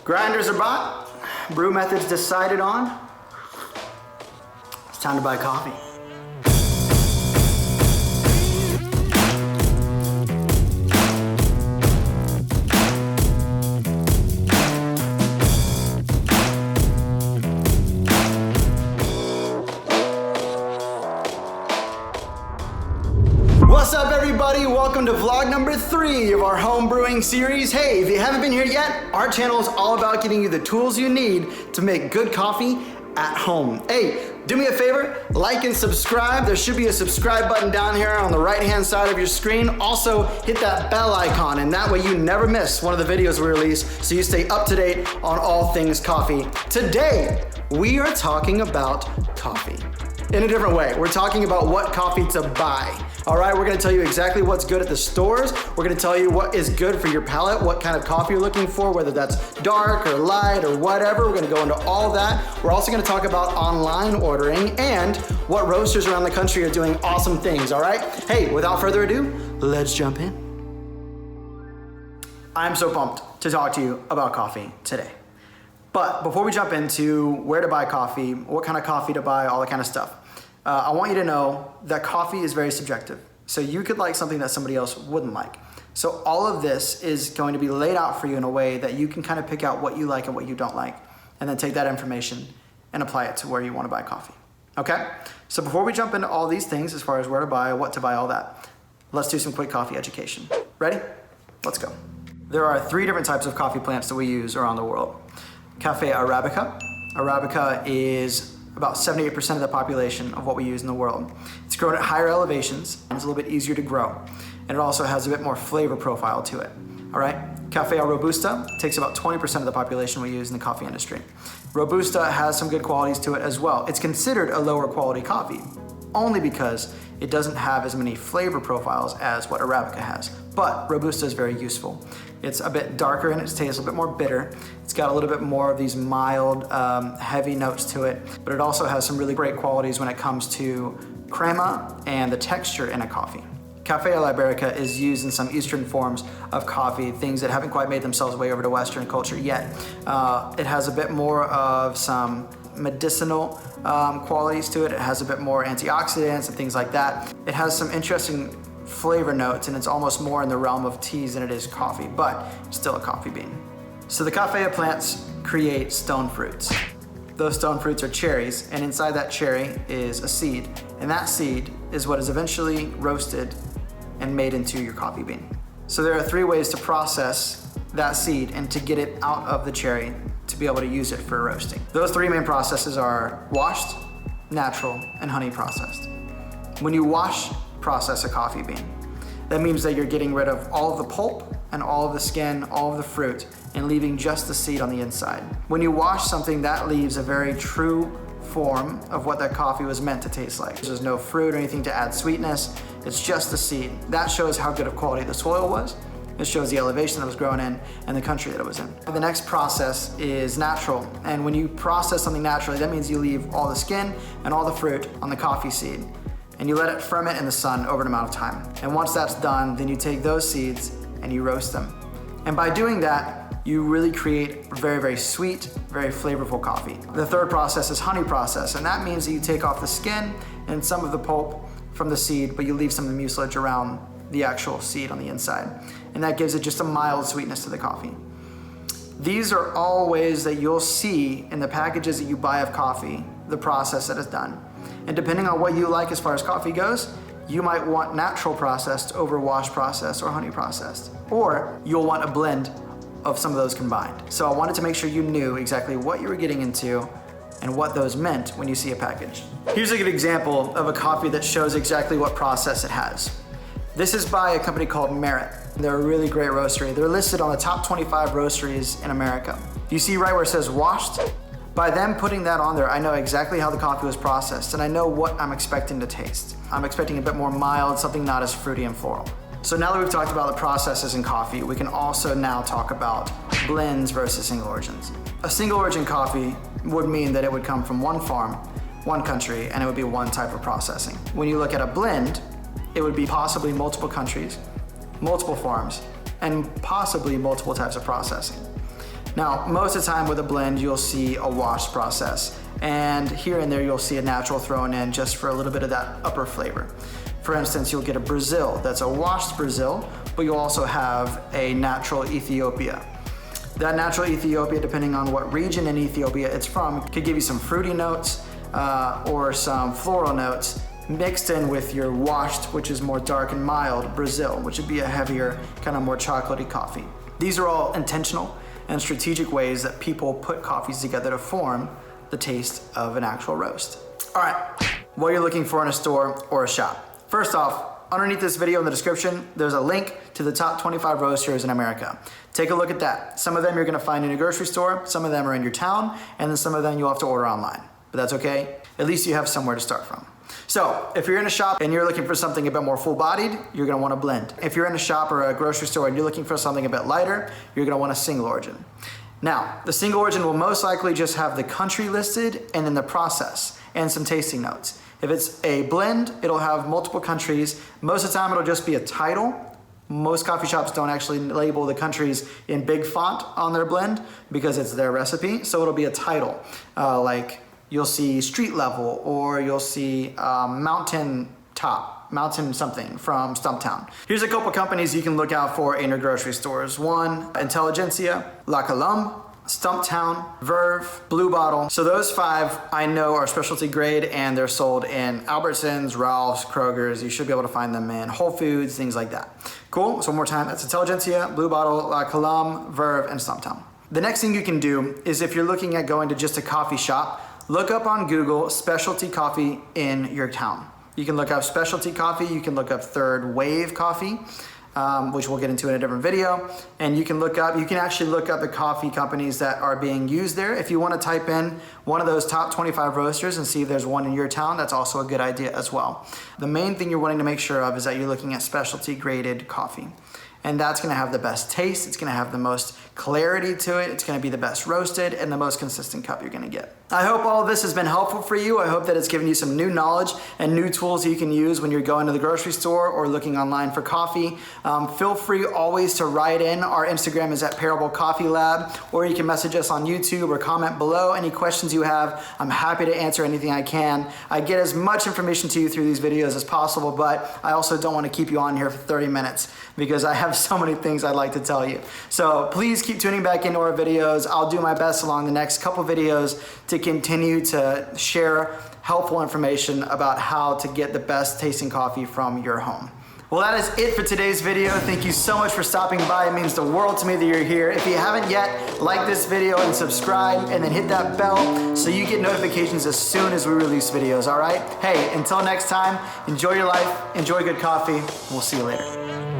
Grinders are bought, brew methods decided on. It's time to buy coffee. What's up, everybody? Welcome to vlog number 3 of our home brewing series. Hey, if you haven't been here yet, our channel is all about getting you the tools you need to make good coffee at home. Hey, do me a favor, like and subscribe. There should be a subscribe button down here on the right-hand side of your screen. Also, hit that bell icon, and that way you never miss one of the videos we release, so you stay up to date on all things coffee. Today, we are talking about coffee in a different way. We're talking about what coffee to buy. All right, we're gonna tell you exactly what's good at the stores. We're gonna tell you what is good for your palate, what kind of coffee you're looking for, whether that's dark or light or whatever. We're gonna go into all that. We're also gonna talk about online ordering and what roasters around the country are doing awesome things, all right? Hey, without further ado, let's jump in. I'm so pumped to talk to you about coffee today. But before we jump into where to buy coffee, what kind of coffee to buy, all that kind of stuff, I want you to know that coffee is very subjective. So you could like something that somebody else wouldn't like. So all of this is going to be laid out for you in a way that you can kind of pick out what you like and what you don't like, and then take that information and apply it to where you want to buy coffee. Okay? So before we jump into all these things, as far as where to buy, what to buy, all that, let's do some quick coffee education. Ready? Let's go. There are 3 different types of coffee plants that we use around the world. Cafe Arabica. Arabica is about 78% of the population of what we use in the world. It's grown at higher elevations, and it's a little bit easier to grow. And it also has a bit more flavor profile to it, all right? Cafe Robusta takes about 20% of the population we use in the coffee industry. Robusta has some good qualities to it as well. It's considered a lower quality coffee, only because it doesn't have as many flavor profiles as what Arabica has. But Robusta is very useful. It's a bit darker in its taste, a bit more bitter. It's got a little bit more of these mild, heavy notes to it, but it also has some really great qualities when it comes to crema and the texture in a coffee. Cafe Liberica is used in some Eastern forms of coffee, things that haven't quite made themselves way over to Western culture yet. It has a bit more of some medicinal qualities to it. It has a bit more antioxidants and things like that. It has some interesting flavor notes, and it's almost more in the realm of teas than it is coffee, but it's still a coffee bean. So the cafe plants create stone fruits. Those stone fruits are cherries, and inside that cherry is a seed, and that seed is what is eventually roasted and made into your coffee bean. So there are 3 ways to process that seed and to get it out of the cherry to be able to use it for roasting. Those 3 main processes are washed, natural, and honey processed. When you process a coffee bean, that means that you're getting rid of all of the pulp and all of the skin, all of the fruit, and leaving just the seed on the inside. When you wash something, that leaves a very true form of what that coffee was meant to taste like. There's no fruit or anything to add sweetness, it's just the seed. That shows how good of quality the soil was. It shows the elevation that was grown in and the country that it was in. The next process is natural, and when you process something naturally, that means you leave all the skin and all the fruit on the coffee seed, and you let it ferment in the sun over an amount of time. And once that's done, then you take those seeds and you roast them. And by doing that, you really create very, very sweet, very flavorful coffee. The third process is honey process, and that means that you take off the skin and some of the pulp from the seed, but you leave some of the mucilage around the actual seed on the inside. And that gives it just a mild sweetness to the coffee. These are all ways that you'll see in the packages that you buy of coffee, the process that is done. And depending on what you like as far as coffee goes, you might want natural processed over wash processed or honey processed. Or you'll want a blend of some of those combined. So I wanted to make sure you knew exactly what you were getting into and what those meant when you see a package. Here's a good example of a coffee that shows exactly what process it has. This is by a company called Merit. They're a really great roastery. They're listed on the top 25 roasteries in America. You see right where it says washed? By them putting that on there, I know exactly how the coffee was processed, and I know what I'm expecting to taste. I'm expecting a bit more mild, something not as fruity and floral. So now that we've talked about the processes in coffee, we can also now talk about blends versus single origins. A single origin coffee would mean that it would come from one farm, one country, and it would be one type of processing. When you look at a blend, it would be possibly multiple countries, multiple farms, and possibly multiple types of processing. Now, most of the time with a blend, you'll see a wash process. And here and there, you'll see a natural thrown in just for a little bit of that upper flavor. For instance, you'll get a Brazil that's a washed Brazil, but you'll also have a natural Ethiopia. That natural Ethiopia, depending on what region in Ethiopia it's from, could give you some fruity notes or some floral notes mixed in with your washed, which is more dark and mild, Brazil, which would be a heavier, kind of more chocolatey coffee. These are all intentional and strategic ways that people put coffees together to form the taste of an actual roast. All right, what you're looking for in a store or a shop. First off, underneath this video in the description, there's a link to the top 25 roasters in America. Take a look at that. Some of them you're gonna find in a grocery store, some of them are in your town, and then some of them you'll have to order online. But that's okay, at least you have somewhere to start from. So if you're in a shop and you're looking for something a bit more full-bodied, you're gonna want a blend. If you're in a shop or a grocery store and you're looking for something a bit lighter, you're gonna want a single origin. Now, the single origin will most likely just have the country listed and then the process and some tasting notes. If it's a blend, it'll have multiple countries. Most of the time, it'll just be a title. Most coffee shops don't actually label the countries in big font on their blend because it's their recipe. So it'll be a title, like you'll see street level, or you'll see mountain top, mountain something from Stumptown. Here's a couple companies you can look out for in your grocery stores. One, Intelligentsia, La Colombe, Stumptown, Verve, Blue Bottle. So those 5 I know are specialty grade and they're sold in Albertsons, Ralph's, Kroger's. You should be able to find them in Whole Foods, things like that. Cool, so one more time, that's Intelligentsia, Blue Bottle, La Colombe, Verve, and Stumptown. The next thing you can do is if you're looking at going to just a coffee shop, look up on Google specialty coffee in your town. You can look up specialty coffee, you can look up third wave coffee, which we'll get into in a different video. And you can actually look up the coffee companies that are being used there. If you want to type in one of those top 25 roasters and see if there's one in your town, that's also a good idea as well. The main thing you're wanting to make sure of is that you're looking at specialty graded coffee. And that's gonna have the best taste, it's gonna have the most clarity to it, it's gonna be the best roasted and the most consistent cup you're gonna get. I hope all of this has been helpful for you. I hope that it's given you some new knowledge and new tools that you can use when you're going to the grocery store or looking online for coffee. Feel free always to write in. Our Instagram is at Parable Coffee Lab, or you can message us on YouTube or comment below any questions you have. I'm happy to answer anything I can. I get as much information to you through these videos as possible, but I also don't want to keep you on here for 30 minutes because I have so many things I'd like to tell you. So please keep tuning back into our videos. I'll do my best along the next couple videos to continue to share helpful information about how to get the best tasting coffee from your home. Well, that is it for today's video. Thank you so much for stopping by. It means the world to me that you're here. If you haven't yet, like this video and subscribe, and then hit that bell so you get notifications as soon as we release videos, all right? Hey, until next time, enjoy your life, enjoy good coffee. We'll see you later.